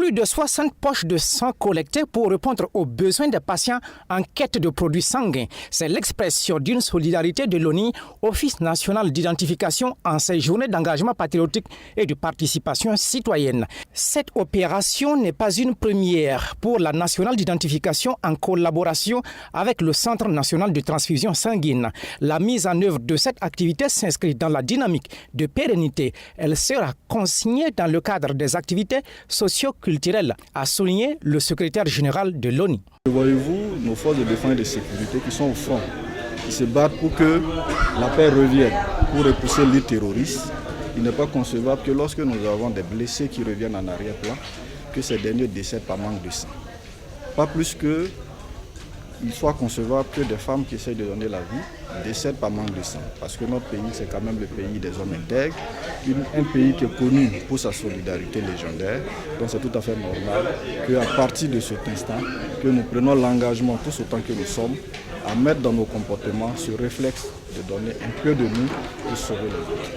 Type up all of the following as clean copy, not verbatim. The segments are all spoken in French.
Plus de 60 poches de sang collectées pour répondre aux besoins des patients en quête de produits sanguins. C'est l'expression d'une solidarité de l'ONI, Office national d'identification, en ces journées d'engagement patriotique et de participation citoyenne. Cette opération n'est pas une première pour la nationale d'identification en collaboration avec le Centre national de transfusion sanguine. La mise en œuvre de cette activité s'inscrit dans la dynamique de pérennité. Elle sera consignée dans le cadre des activités socio-culturelles, a souligné le secrétaire général de l'ONU. Voyez-vous, nos forces de défense et de sécurité qui sont au front, qui se battent pour que la paix revienne, pour repousser les terroristes. Il n'est pas concevable que lorsque nous avons des blessés qui reviennent en arrière-plan, que ces derniers décèdent par manque de sang. Pas plus qu'il soit concevable que des femmes qui essayent de donner la vie décèdent par manque de sang. Parce que notre pays, c'est quand même le pays des hommes intègres, un pays qui est connu pour sa solidarité légendaire. Donc c'est tout à fait normal qu'à partir de cet instant, que nous prenons l'engagement, tous autant que nous sommes, à mettre dans nos comportements ce réflexe de donner un peu de nous pour sauver les autres.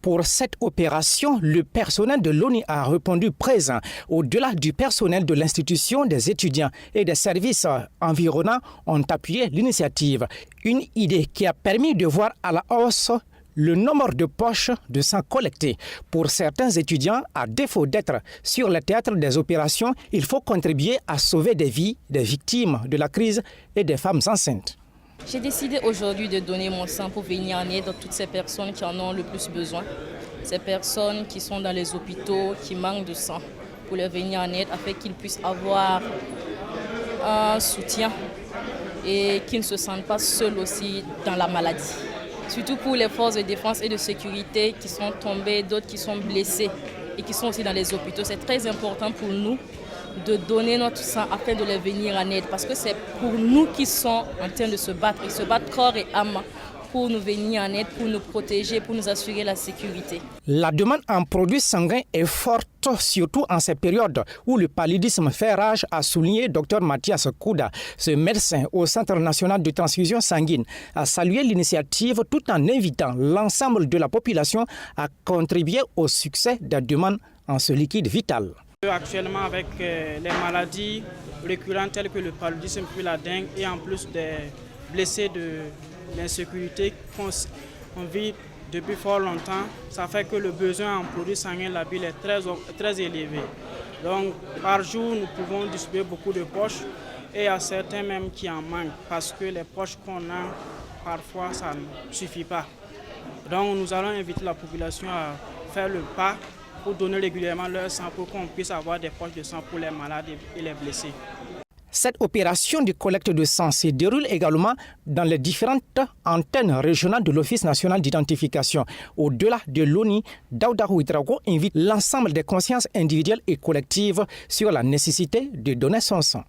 Pour cette opération, le personnel de l'ONU a répondu présent. Au-delà du personnel de l'institution, des étudiants et des services environnants ont appuyé l'initiative. Une idée qui a permis de voir à la hausse le nombre de poches de sang collectées. Pour certains étudiants, à défaut d'être sur le théâtre des opérations, il faut contribuer à sauver des vies des victimes de la crise et des femmes enceintes. J'ai décidé aujourd'hui de donner mon sang pour venir en aide à toutes ces personnes qui en ont le plus besoin. Ces personnes qui sont dans les hôpitaux, qui manquent de sang, pour leur venir en aide afin qu'ils puissent avoir un soutien et qu'ils ne se sentent pas seuls aussi dans la maladie. Surtout pour les forces de défense et de sécurité qui sont tombées, d'autres qui sont blessés et qui sont aussi dans les hôpitaux. C'est très important pour nous de donner notre sang afin de les venir en aide parce que c'est pour nous qui sommes en train de se battre. Ils se battent corps et âme pour nous venir en aide, pour nous protéger, pour nous assurer la sécurité. La demande en produits sanguins est forte, surtout en ces périodes où le paludisme fait rage, a souligné Dr Mathias Kouda. Ce médecin au Centre national de transfusion sanguine a salué l'initiative tout en invitant l'ensemble de la population à contribuer au succès des demandes en ce liquide vital. Actuellement, avec les maladies récurrentes telles que le paludisme puis la dengue et en plus des blessés de l'insécurité qu'on vit depuis fort longtemps, ça fait que le besoin en produits sanguins labiles est très élevé. Donc par jour, nous pouvons distribuer beaucoup de poches et il y a certains même qui en manquent parce que les poches qu'on a, parfois, ça ne suffit pas. Donc nous allons inviter la population à faire le pas pour donner régulièrement leur sang pour qu'on puisse avoir des poches de sang pour les malades et les blessés. Cette opération de collecte de sang se déroule également dans les différentes antennes régionales de l'Office national d'identification. Au-delà de l'ONU, Daouda Ouedraogo invite l'ensemble des consciences individuelles et collectives sur la nécessité de donner son sang.